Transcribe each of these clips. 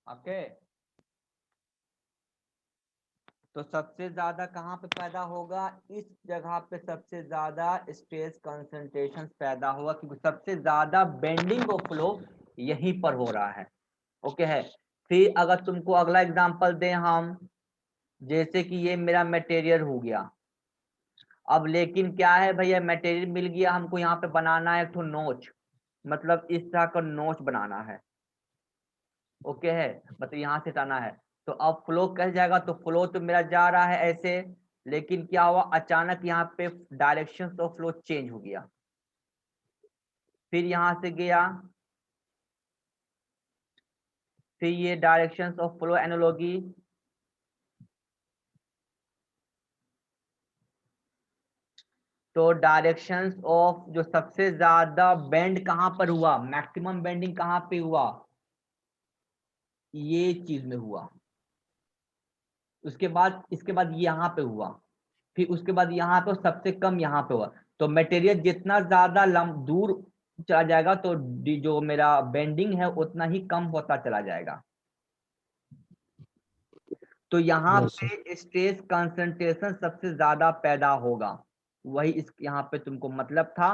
Okay. तो सबसे ज्यादा कहाँ पे पैदा होगा, इस जगह पे सबसे ज्यादा स्ट्रेस कंसंट्रेशन पैदा होगा, क्योंकि सबसे ज्यादा बेंडिंग ऑफ फ्लो यहीं पर हो रहा है। ओके है। फिर अगर तुमको अगला एग्जांपल दें हम, जैसे कि ये मेरा मटेरियल हो गया। अब लेकिन क्या है भैया, मटेरियल मिल गया हमको, यहाँ पे बनाना है एक ठो नोच, मतलब इस तरह का नोच बनाना है। ओके है, मतलब यहाँ से हटाना है। तो अब फ्लो कैसे जाएगा, तो फ्लो तो मेरा जा रहा है ऐसे, लेकिन क्या हुआ अचानक यहाँ पे डायरेक्शन ऑफ फ्लो चेंज हो गया। फिर यहाँ से गया, फिर ये डायरेक्शन ऑफ फ्लो एनालॉजी, तो डायरेक्शंस ऑफ जो सबसे ज्यादा बेंड कहाँ पर हुआ, मैक्सिमम बेंडिंग कहाँ पे हुआ, ये चीज में हुआ। उसके बाद इसके बाद यहाँ पे हुआ, फिर उसके बाद यहाँ पे सबसे कम यहाँ पे हुआ। तो मटेरियल जितना ज्यादा दूर चला जाएगा तो जो मेरा बेंडिंग है उतना ही कम होता चला जाएगा। तो यहाँ Yes, sir. पे स्ट्रेस कंसंट्रेशन सबसे ज्यादा पैदा होगा, वही इस यहाँ पे तुमको मतलब था।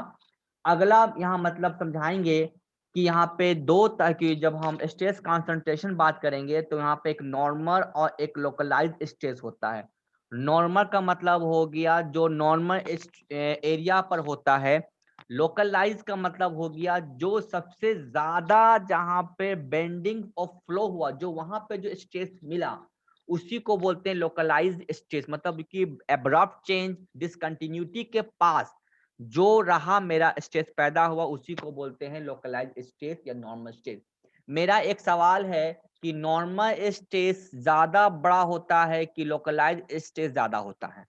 अगला यहाँ मतलब समझाएंगे कि यहाँ पे दो तरह की, जब हम स्ट्रेस कंसंट्रेशन बात करेंगे तो यहाँ पे एक नॉर्मल और एक लोकलाइज्ड स्ट्रेस होता है। नॉर्मल का मतलब हो गया जो नॉर्मल एरिया पर होता है। लोकलाइज का मतलब हो गया जो सबसे ज्यादा जहाँ पे बेंडिंग ऑफ फ्लो हुआ, जो वहां पे जो स्ट्रेस मिला उसी को बोलते हैं लोकलाइज्ड स्ट्रेस। मतलब कि एब्रप्ट चेंज डिसकंटिन्यूटी के पास जो रहा मेरा स्ट्रेस पैदा हुआ उसी को बोलते हैं लोकलाइज्ड स्ट्रेस या नॉर्मल स्ट्रेस। मेरा एक सवाल है कि नॉर्मल स्ट्रेस ज्यादा बड़ा होता है कि लोकलाइज्ड स्ट्रेस ज्यादा होता है?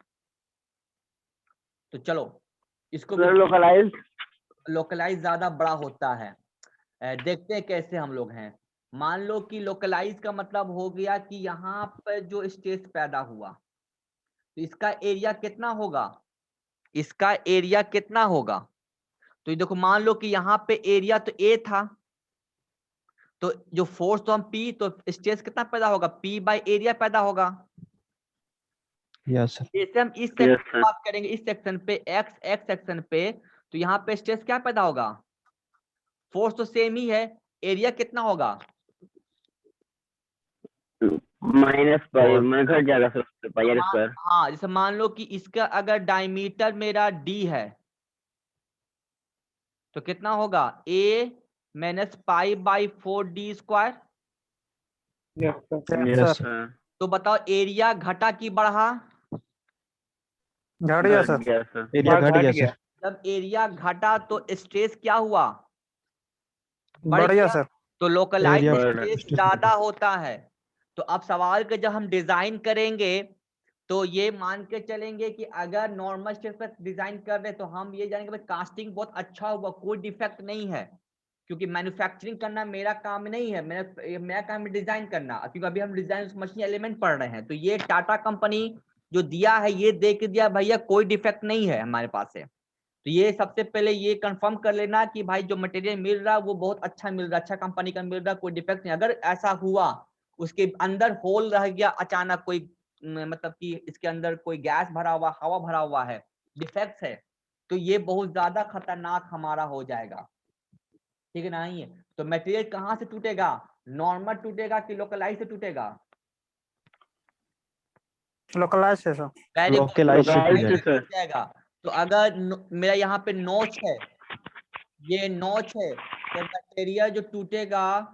तो चलो इसको भी, लोकलाइज ज्यादा बड़ा होता है। देखते हैं कैसे हम लोग हैं। मान लो कि लोकलाइज का मतलब हो गया कि यहाँ पर जो स्ट्रेस पैदा हुआ तो इसका एरिया कितना होगा, इसका एरिया कितना होगा। तो ये देखो मान लो कि यहाँ पे एरिया तो ए था, तो जो फोर्स तो हम पी, तो स्ट्रेस कितना पैदा होगा, पी बाय एरिया पैदा होगा। Yes, sir. जैसे हम इस सेक्शन पे बात करेंगे, इस सेक्शन पे एक्स एक्स सेक्शन पे, तो यहाँ पे स्ट्रेस क्या पैदा होगा, फोर्स तो सेम ही है, एरिया कितना होगा, माइनस पाई में घट जाएगा सर, पाई आर स्क्वायर। हाँ जैसे मान लो कि इसका अगर डायमीटर मेरा डी है तो कितना होगा, A minus pi by 4d square. Yes, sir. तो बताओ एरिया घटा कि बढ़ा, घट गया सर। गया सर। एरिया घट गया सर। जब एरिया घटा तो स्ट्रेस क्या हुआ, बढ़ गया सर। तो लोकलाइज एरिया स्ट्रेस ज्यादा होता है। तो अब सवाल के जब हम डिजाइन करेंगे तो ये मान के चलेंगे कि अगर नॉर्मल स्ट्रेस पर डिजाइन कर रहे तो हम ये जानेंगे भाई कास्टिंग बहुत अच्छा हुआ, कोई डिफेक्ट नहीं है, क्योंकि मैन्युफैक्चरिंग करना मेरा काम नहीं है, मेरा काम है डिजाइन करना, क्योंकि अभी हम डिजाइन मशीन एलिमेंट पढ़ रहे हैं। तो ये टाटा कंपनी जो दिया है ये दे के दिया भैया कोई डिफेक्ट नहीं है हमारे पास है। तो ये सबसे पहले ये कंफर्म कर लेना कि भाई जो मटेरियल मिल रहा है वो बहुत अच्छा मिल रहा है, अच्छा कंपनी का मिल रहा है, कोई डिफेक्ट नहीं। अगर ऐसा हुआ उसके अंदर होल रह गया अचानक, कोई मतलब कि इसके अंदर कोई गैस भरा हुआ, हवा भरा हुआ है, डिफेक्ट है, तो ये बहुत ज्यादा खतरनाक हमारा हो जाएगा। ठीक है नहीं है, तो मटेरियल कहाँ से टूटेगा, नॉर्मल टूटेगा कि लोकलाइज से टूटेगा, लोकलाइज है सर। लोकलाइज से टूट जाएगा। टूट जाएगा। तो अगर मेरा यहाँ पे नोच है, ये नोच है, तो मटेरियल जो टूटेगा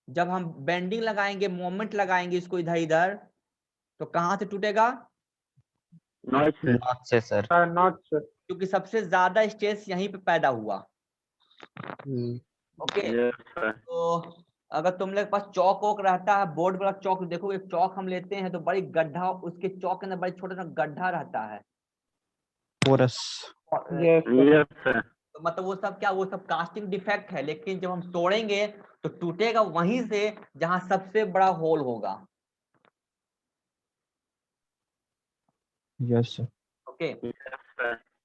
जब हम बेंडिंग लगाएंगे, मोमेंट लगाएंगे इसको इधर इधर, तो कहाँ से टूटेगा, नॉट से सर। Not sir. क्योंकि सबसे ज्यादा स्ट्रेस यहीं पे पैदा हुआ। ओके। तो अगर तुम लोग के पास चौक वोक रहता है, बोर्ड वाला चौक, देखो एक चौक हम लेते हैं तो बड़ी गड्ढा, उसके चौक के अंदर बड़ी छोटा सा गड्ढा रहता है, पोरस। तो मतलब वो सब क्या, वो सब कास्टिंग डिफेक्ट है, लेकिन जब हम तोड़ेंगे तो टूटेगा वहीं से जहां सबसे बड़ा होल होगा। Yes sir. ओके।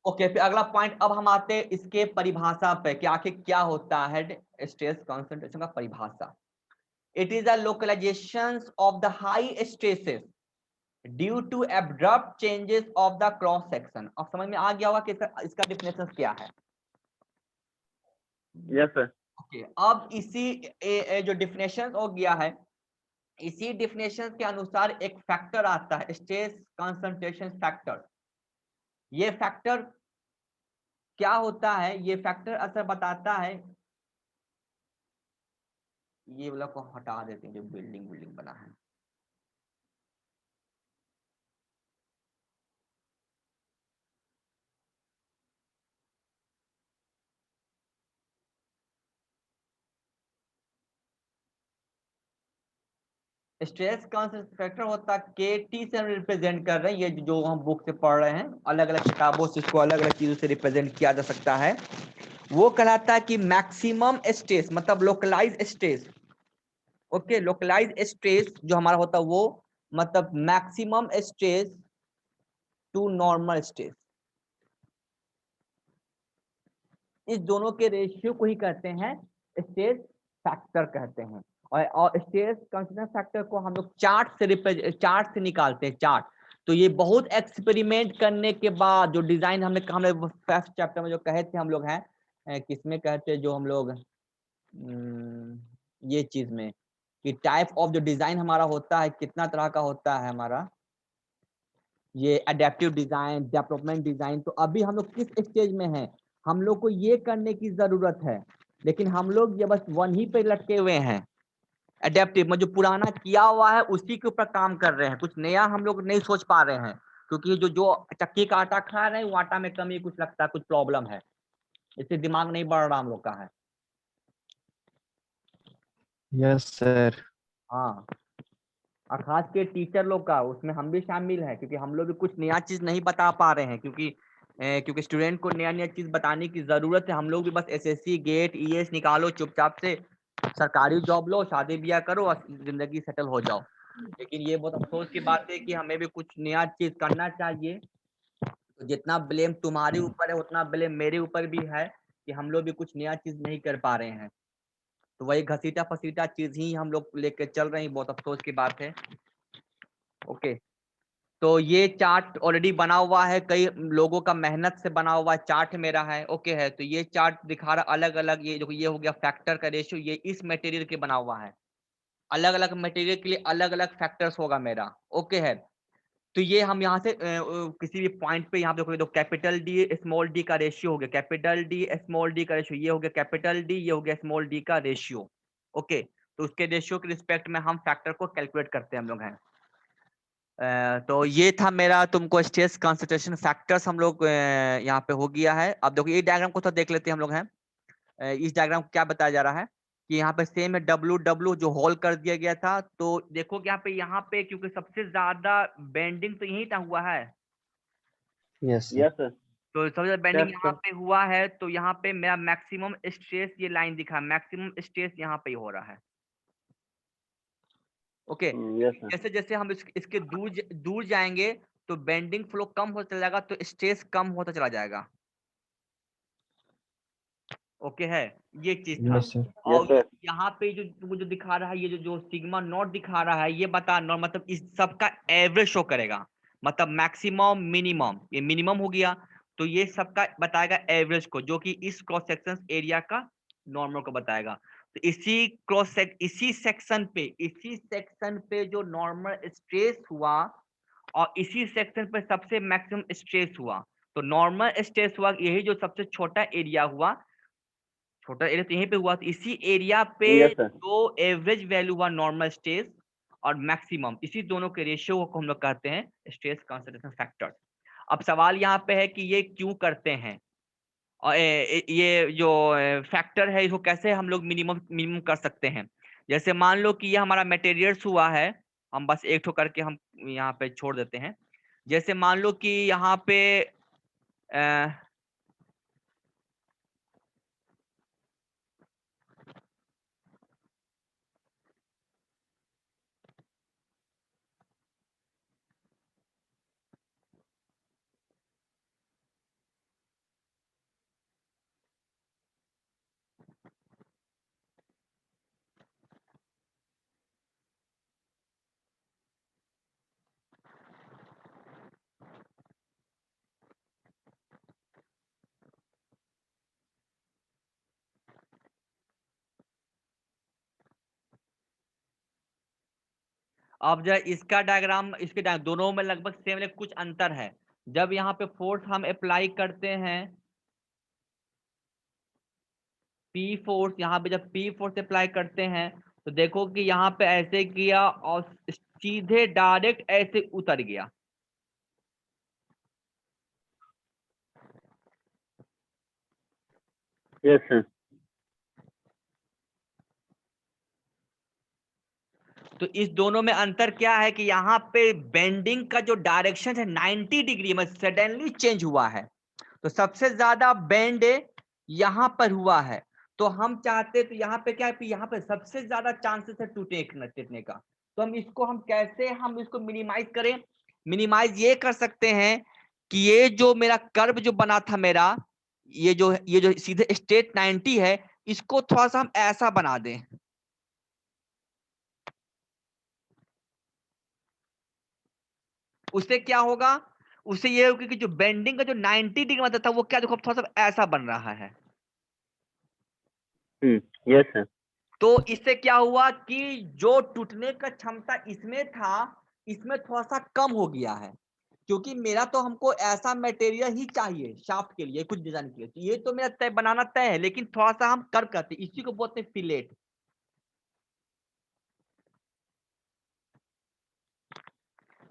ओके, फिर अगला पॉइंट अब हम आते हैं इसके परिभाषा पे कि आखिर क्या होता है स्ट्रेस कंसंट्रेशन का परिभाषा। It is a localization of the high stresses due to abrupt changes of the cross section. अब समझ में आ गया होगा कि इसका डिफिनेशन क्या है। Yes sir. ओके, अब इसी जो डिफिनेशन हो गया है, इसी डिफिनेशन के अनुसार एक फैक्टर आता है स्ट्रेस कंसंट्रेशन फैक्टर। ये फैक्टर क्या होता है, ये फैक्टर असर बताता है, ये वाला को हटा देते हैं जो बिल्डिंग बिल्डिंग बना है। स्ट्रेस कंसंट्रेशन फैक्टर होता है के टी से हम रिप्रेजेंट कर रहे हैं, ये जो हम बुक से पढ़ रहे हैं, अलग अलग किताबों से इसको अलग अलग चीजों से रिप्रेजेंट किया जा सकता है। वो कहलाता है कि मैक्सिमम स्ट्रेस मतलब localize stress. Okay, localize stress जो हमारा होता है वो मतलब maximum stress to normal stress, इस दोनों के रेशियो को ही कहते हैं स्ट्रेस फैक्टर कहते हैं। और स्ट्रेस कंसंट्रेशन फैक्टर को हम लोग चार्ट से निकालते हैं, चार्ट। तो ये बहुत एक्सपेरिमेंट करने के बाद जो डिजाइन हमने फर्स्ट चैप्टर में जो कहे थे हम लोग हैं, किसमें कहते हैं जो हम लोग ये चीज में कि टाइप ऑफ जो डिजाइन हमारा होता है कितना तरह का होता है हमारा, ये अडेप्टिव डिजाइन, डेवलपमेंट डिजाइन। तो अभी हम लोग किस स्टेज में हैं, हम लोग को ये करने की जरूरत है, लेकिन हम लोग ये बस वन ही पे लटके हुए हैं। अडेप्टिव में जो पुराना किया हुआ है उसी के ऊपर काम कर रहे हैं, कुछ नया हम लोग नहीं सोच पा रहे हैं, क्योंकि जो जो चक्की का आटा खा रहे हैं वो आटा में कमी कुछ लगता है, कुछ प्रॉब्लम है, इससे दिमाग नहीं बढ़ रहा हम लोग का है। Yes, sir. हाँ, और खास के टीचर लोग का, उसमें हम भी शामिल हैं, क्योंकि हम लोग भी कुछ नया चीज नहीं बता पा रहे हैं, क्योंकि स्टूडेंट को नया नया चीज बताने की जरूरत है। हम लोग भी बस एसएससी गेट ईएस निकालो, चुपचाप से सरकारी जॉब लो, शादी ब्याह करो और जिंदगी सेटल हो जाओ। लेकिन ये बहुत अफसोस की बात है कि हमें भी कुछ नया चीज करना चाहिए। तो जितना ब्लेम तुम्हारे ऊपर है उतना ब्लेम मेरे ऊपर भी है कि हम लोग भी कुछ नया चीज नहीं कर पा रहे हैं। तो वही घसीटा फसीटा चीज ही हम लोग लेके चल रहे हैं, बहुत अफसोस की बात है। ओके, तो ये चार्ट ऑलरेडी बना हुआ है, कई लोगों का मेहनत से बना हुआ चार्ट मेरा है। ओके है, तो ये चार्ट दिखा रहा अलग अलग, ये जो ये हो गया फैक्टर का रेशियो, ये इस मटेरियल के बना हुआ है, अलग अलग मटेरियल के लिए अलग अलग फैक्टर्स होगा मेरा। ओके है, तो ये हम यहाँ से किसी भी पॉइंट पे यहाँ पे देखो, तो कैपिटल डी स्मॉल डी का रेशियो हो गया, कैपिटल डी स्मॉल डी का रेशियो, ये हो गया कैपिटल डी, ये हो गया स्मॉल डी का रेशियो। ओके, तो उसके रेशियो के रिस्पेक्ट में हम फैक्टर को कैलकुलेट करते हैं हम लोग हैं। तो ये था मेरा तुमको स्ट्रेस कंसंट्रेशन फैक्टर्स हम लोग यहाँ पे हो गया है। अब देखो ये डायग्राम को तो देख लेते हैं हम लोग हैं। इस डायग्राम को क्या बताया जा रहा है कि यहाँ पे सेम है डब्ल्यू डब्ल्यू जो होल कर दिया गया था। तो देखो कि यहाँ पे क्योंकि सबसे ज्यादा बेंडिंग तो यही था हुआ है, Yes, sir. Yes sir. तो सबसे ज्यादा बेंडिंग Yes, यहाँ sir. पे हुआ है। तो यहाँ पे मेरा मैक्सिमम स्ट्रेस, ये लाइन दिखा, मैक्सिमम स्ट्रेस यहाँ पे हो रहा है। Okay, yes sir. जैसे जैसे हम इसके दूर जाएंगे तो बेंडिंग फ्लो कम होता चला जाएगा, तो स्ट्रेस कम होता चला जाएगा। ओके है, ये चीज था। Yes, sir. यस और सर। यहाँ पे जो तुमको जो दिखा रहा है, ये जो जो सिग्मा नॉट दिखा रहा है, ये बता नॉट मतलब इस सबका एवरेज शो करेगा, मतलब मैक्सिमम मिनिमम, ये मिनिमम हो गया, तो ये सबका बताएगा एवरेज को, जो कि इस क्रॉस सेक्शन एरिया का नॉर्मल को बताएगा। तो इसी सेक्शन पे जो नॉर्मल स्ट्रेस हुआ और इसी सेक्शन पे सबसे मैक्सिमम स्ट्रेस हुआ, तो नॉर्मल स्ट्रेस हुआ यही जो सबसे छोटा एरिया हुआ, छोटा एरिया तो यहीं पे हुआ, तो इसी एरिया पे यस सर। जो एवरेज वैल्यू हुआ नॉर्मल स्ट्रेस और मैक्सिमम, इसी दोनों के रेशियो को हम लोग कहते हैं स्ट्रेस कंसंट्रेशन फैक्टर। अब सवाल यहाँ पे है कि ये क्यों करते हैं, और ये जो फैक्टर है इसको कैसे हम लोग मिनिमम मिनिमम कर सकते हैं। जैसे मान लो कि ये हमारा मटेरियल्स हुआ है, हम बस एक ठो करके हम यहाँ पे छोड़ देते हैं। जैसे मान लो कि यहाँ पे अब जब इसका डायग्राम इसके दोनों में लगभग सेम, लेकिन कुछ अंतर है। जब यहाँ पे फोर्स हम अप्लाई करते हैं, पी फोर्स, यहाँ पे जब पी फोर्स अप्लाई करते हैं तो देखो कि यहाँ पे ऐसे किया और सीधे डायरेक्ट ऐसे उतर गया। Yes sir. तो इस दोनों में अंतर क्या है कि यहाँ पे बेंडिंग का जो डायरेक्शन है 90 डिग्री में सडनली चेंज हुआ है। तो सबसे ज्यादा बेंड यहाँ पर हुआ है। तो हम चाहते तो यहाँ पे क्या है, यहाँ पे सबसे ज्यादा चांसेस है टूटने का। तो हम कैसे हम इसको मिनिमाइज करें? मिनिमाइज ये कर सकते हैं कि ये जो मेरा कर्व जो बना था मेरा, ये जो सीधे स्ट्रेट 90 है, इसको थोड़ा सा हम ऐसा बना दें। उससे क्या होगा? उससे ये होगा कि जो बेंडिंग का जो 90 डिग्री मतलब था वो क्या, देखो थोड़ा सा ऐसा बन रहा है। Yes sir. तो इससे क्या हुआ कि जो टूटने का क्षमता इसमें था, इसमें थोड़ा सा कम हो गया है। क्योंकि मेरा तो हमको ऐसा मटेरियल ही चाहिए शाफ्ट के लिए, कुछ डिजाइन के लिए। तो ये तो मेरा तय बनाना तय है, लेकिन थोड़ा सा हम कर्व करते हैं, इसी को बोलते हैं फिलेट,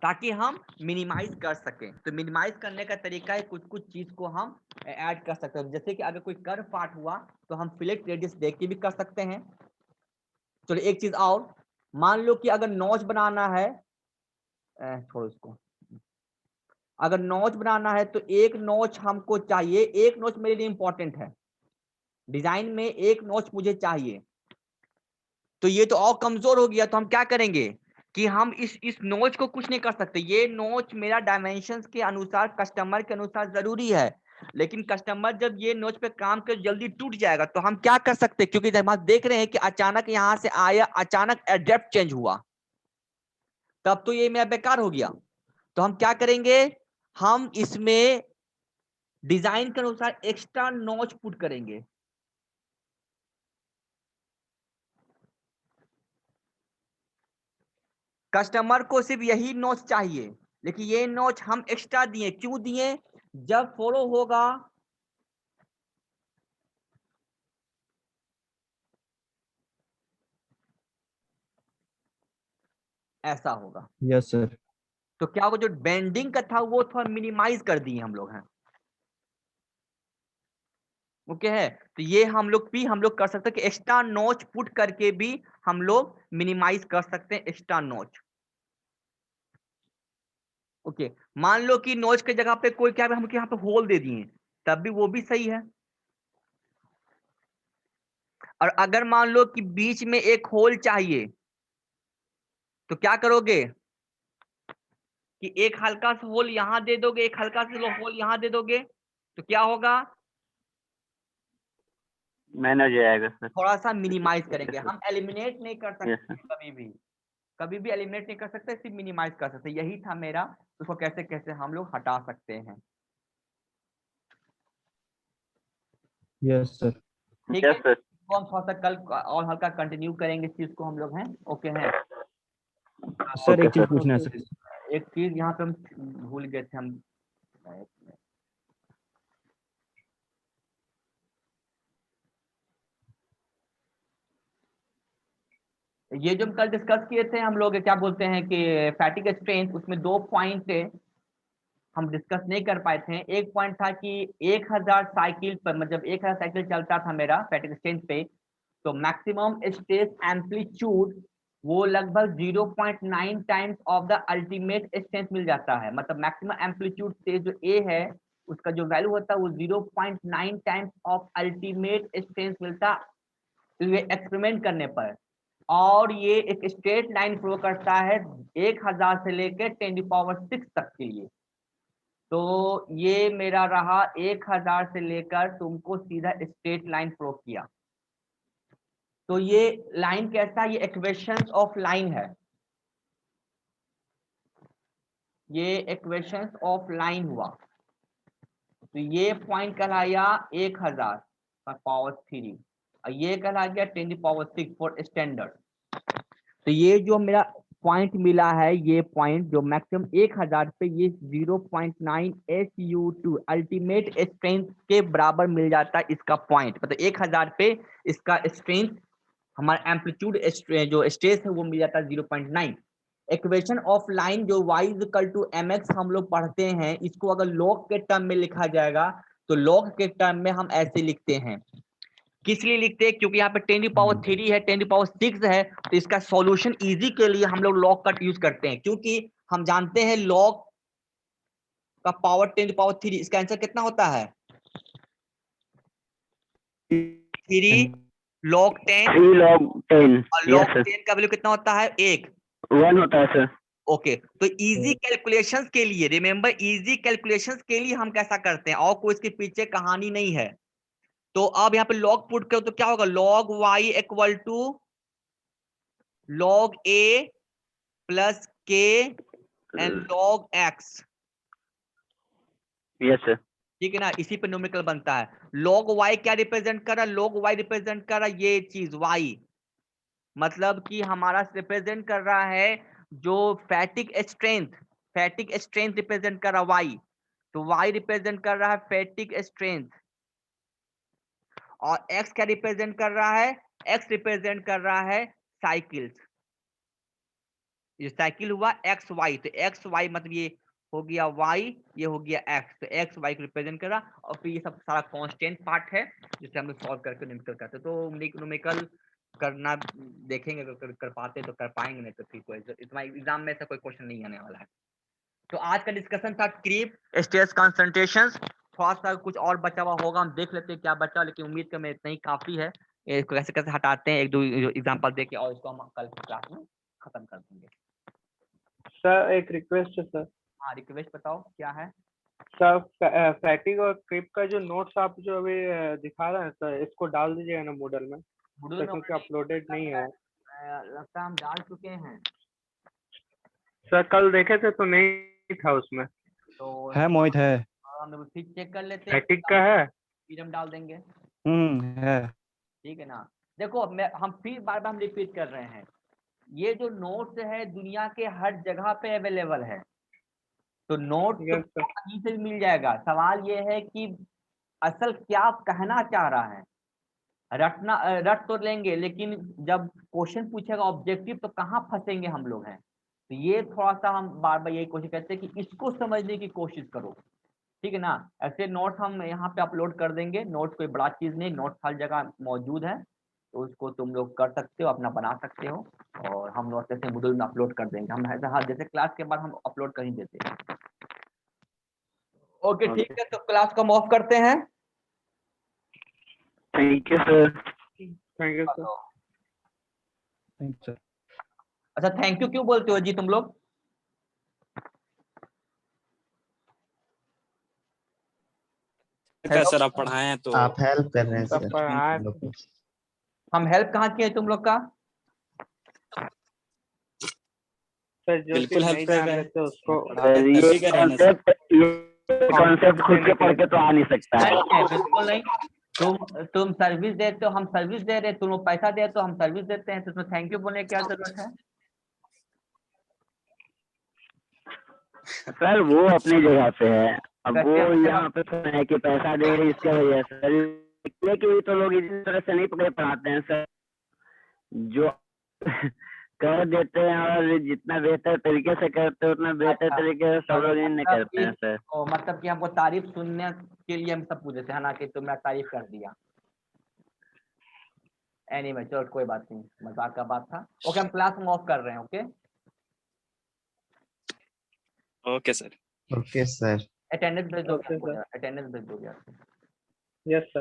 ताकि हम मिनिमाइज कर सकें। तो मिनिमाइज करने का तरीका है, कुछ कुछ चीज को हम ऐड कर सकते हैं। जैसे कि अगर कोई कर्व पार्ट हुआ तो हम फिलेट रेडियस देख के भी कर सकते हैं। चलो एक चीज और, मान लो कि अगर नॉच बनाना है, छोड़ो इसको, अगर नॉच बनाना है तो एक नॉच हमको चाहिए, एक नॉच मेरे लिए इंपॉर्टेंट है डिजाइन में, एक नॉच मुझे चाहिए। तो ये तो और कमजोर हो गया। तो हम क्या करेंगे कि हम इस नोच को कुछ नहीं कर सकते। ये नोच मेरा डायमेंशंस के अनुसार, कस्टमर के अनुसार जरूरी है, लेकिन कस्टमर जब ये नोच पे काम कर जल्दी टूट जाएगा तो हम क्या कर सकते हैं? क्योंकि हम देख रहे हैं कि अचानक यहां से आया, अचानक एडेप्ट चेंज हुआ, तब तो ये मेरा बेकार हो गया। तो हम क्या करेंगे, हम इसमें डिजाइन के अनुसार एक्स्ट्रा नोच पुट करेंगे। कस्टमर को सिर्फ यही नोच चाहिए, लेकिन ये नोच हम एक्स्ट्रा दिए। क्यों दिए? जब फॉलो होगा ऐसा होगा। Yes sir. तो क्या होगा, जो बेंडिंग का था वो थोड़ा मिनिमाइज कर दिए हम लोग हैं। ओके है। तो ये हम लोग कर सकते हैं कि एक्स्ट्रा नोच पुट करके भी हम लोग मिनिमाइज कर सकते हैं एक्स्ट्रा नोच। ओके, मान लो कि नोच के जगह पे कोई क्या हम यहाँ पे होल दे दिए, तब भी वो भी सही है। और अगर मान लो कि बीच में एक होल चाहिए, तो क्या करोगे कि एक हल्का सा होल यहां दे दोगे, एक हल्का सा होल यहां दे दोगे, तो क्या होगा, मैनेज हो जाएगा सर। थोड़ा सा मिनिमाइज करेंगे। हम एलिमिनेट नहीं कर यस सकते सर। कभी भी एलिमिनेट नहीं कर सकते, सिर्फ मिनिमाइज कर सकते। यही था मेरा, उसको कैसे कैसे हम लोग हटा सकते हैं। Yes sir. ठीक है, यस सर। तो हम थोड़ा सा कल और हल्का कंटिन्यू करेंगे इस चीज को हम लोग हैं। ओके हैं। सर ओके एक चीज सर। पूछना है सर। एक चीज यहाँ पे हम भूल गए थे हम, ये जो हम कल डिस्कस किए थे हम लोग, क्या बोलते हैं कि फैटिग स्ट्रेंथ, उसमें 2 पॉइंट हम डिस्कस नहीं कर पाए थे। एक पॉइंट था कि 1000 साइकिल पर, मतलब 1000 साइकिल चलता था मेरा फैटिग स्ट्रेंथ पे, तो मैक्सिमम स्ट्रेस एम्पलीट्यूड वो लगभग 0.9 times of the ultimate strength मिल जाता है। मतलब मैक्सिमम एम्पलीट्यूड से जो ए है उसका जो वैल्यू होता है वो 0.9 टाइम्स ऑफ अल्टीमेट स्ट्रेंथ मिलता है एक्सपेरिमेंट करने पर। और ये एक स्ट्रेट लाइन फ्लो करता है 1000 से लेकर 10⁶ तक के लिए। तो ये मेरा रहा 1000 से लेकर तुमको सीधा स्ट्रेट लाइन फ्लो किया। तो ये लाइन कैसा, ये इक्वेशंस ऑफ लाइन है, ये इक्वेशंस ऑफ लाइन हुआ। तो ये पॉइंट कहलाया 1000⁻³ और ये कहला गया 10⁶ फॉर स्टैंडर्ड। तो ये जो मेरा पॉइंट मिला है, ये पॉइंट जो मैक्सिमम 1000 पे ये 0.9 SU2 अल्टीमेट स्ट्रेंथ के बराबर मिल जाता है इसका पॉइंट, मतलब 1000 पे इसका स्ट्रेंथ हमारा एम्पलीट्यूड जो स्ट्रेस है वो मिल जाता है 0.9। इक्वेशन ऑफ लाइन जो y = mx हम लोग पढ़ते हैं, इसको अगर लॉग के टर्म में लिखा जाएगा तो लॉग के टर्म में हम ऐसे लिखते हैं। किस लिए लिखते हैं? क्योंकि यहाँ पे 10⁻³ है, 10⁻6 है, तो इसका सॉल्यूशन इजी के लिए हम लोग लॉग का यूज करते हैं, क्योंकि हम जानते हैं लॉग का पावर 10⁻3, इसका आंसर कितना होता है? 3 log 10 3 log 10 और यस log सर 10 का वैल्यू कितना होता है? 1। 1 होता है सर ओके, तो इजी कैलकुलेशंस के लिए, रिमेंबर इजी कैलकुलेशंस के लिए हम कैसा करते हैं, और कोई इसके पीछे कहानी नहीं है। तो अब यहाँ पे लॉग पुट करो तो क्या होगा? log y = log a plus k and log x, yes sir ठीक है ना? इसी पे न्यूमेरिकल बनता है। log y क्या रिप्रेजेंट कर रहा है? log y रिप्रेजेंट कर रहा है ये चीज y, मतलब कि हमारा रिप्रेजेंट कर रहा है जो फैटिक स्ट्रेंथ रिप्रेजेंट कर रहा है y, तो y रिप्रेजेंट कर रहा है फैटिक स्ट्रेंथ, और x क्या रिप्रेजेंट कर रहा है? x रिप्रेजेंट कर रहा है साइकिल्स। ये साइकिल हुआ एक्स वाई, तो एक्स वाई मतलब ये हो गया y, ये हो गया x, तो x y को रिप्रेजेंट करा, और फिर ये सब सारा कांस्टेंट पार्ट है जिसे हम लोग सॉल्व करके न्यूमेरिकल करते हैं। तो न्यूमेरिकल करना देखेंगे, अगर कर पाते तो कर पाएंगे, नहीं तो फिर कोई इतना एग्जाम में ऐसा कोई क्वेश्चन नहीं आने वाला है। तो आज का डिस्कशन था क्रीप स्ट्रेस कंसंट्रेशंस। थोड़ा सा कुछ और बचा हुआ होगा, हम देख लेते हैं क्या बचा, लेकिन उम्मीद कर मैं इतना ही काफी है। इसको कैसे कैसे हटाते हैं, एक दो एग्जांपल देके, और इसको हम कल की क्लास में खत्म कर देंगे। सर एक रिक्वेस्ट है सर। हाँ, रिक्वेस्ट बताओ क्या है? सर फैटिग और क्रिप का जो नोट्स आप जो अभी दिखा रहे हैं सर, इसको डाल दीजिएगा ना मूडल में, Moodle सर, में क्योंकि अपलोडेड नहीं है वो। लगता है हम डाल चुके हैं। सर कल देखे थे तो नहीं था उसमें। तो है मोहित है। हम फिर चेक कर लेते हैं, फैटिग का है। फिर हम डाल देंगे, है। ठीक है ना? देखो हम फिर बार बार हम रिपीट कर रहे हैं, ये जो नोट्स है दुनिया के हर जगह पे अवेलेबल है, तो नोट्स तो यस सर। कहीं से भी मिल जाएगा। सवाल ये है कि असल क्या कहना चाह रहा है। रट तो लेंगे, लेकिन जब क्वेश्चन पूछेगा ऑब्जेक्टिव तो कहाँ फंसेंगे हम लोग हैं। तो ये थोड़ा सा हम बार बार यही कोशिश करते हैं कि इसको समझने की कोशिश करो, ठीक है ना? ऐसे नोट्स हम यहाँ पे अपलोड कर देंगे, नोट्स कोई बड़ा चीज नहीं, नोट्स हर जगह मौजूद है, तो उसको तुम लोग कर सकते हो, अपना बना सकते हो, और हम नोट्स ऐसे मूडल में अपलोड कर देंगे। हम ऐसा हर जैसे क्लास के बाद हम अपलोड कर ही देते हैं। ओके, ठीक है, तो क्लास को हम ऑफ करते हैं। Thank you sir thank you sir. Thank sir. अच्छा, थैंक यू क्यों बोलते हो जी तुम लोग? सर आप पढ़ाए हैं तो आप हेल्प कर रहे हैं सब सर पढ़ाए हम लोग को। हम हेल्प कहाँ किए तुम लोग का? सर जो बिल्कुल चीज हेल्प नहीं कर जान रहे रहे हैं। थे उसको ये कॉन्सेप्ट खुद के पढ़ के तो आ नहीं सकता है। नहीं, बिल्कुल नहीं। तुम सर्विस देते हो, हम सर्विस दे रहे, तुम लोग पैसा देते हो, हम सर्विस देते हैं, तो उसमें थैंक यू बोलने की क्या जरूरत है? सर वो अपनी जगह पे है, अब वो कैसे अपनी यहाँ पे तो है कि पैसा दे रहे इसके वजह से सर, इसलिए कि तो लोग इसी तरह से नहीं पढ़ाते हैं सर, जो कर देते हैं और जितना बेहतर तरीके से करते हैं उतना बेहतर अच्छा, तरीके से सब लोग नहीं करते हैं सर। मतलब कि हमको तारीफ सुनने के लिए हम सब पूछते हैं ना, कि तुमने तारीफ कर दिया। एनीवे, चलो कोई बात नहीं, मजाक का बात था। ओके, हम क्लास में ऑफ कर रहे हैं। Okay, okay sir. Okay sir. Attendance भेज दोगे Okay, आपको? sir. अटेंडेंस भेज दोगे आपको? Yes sir.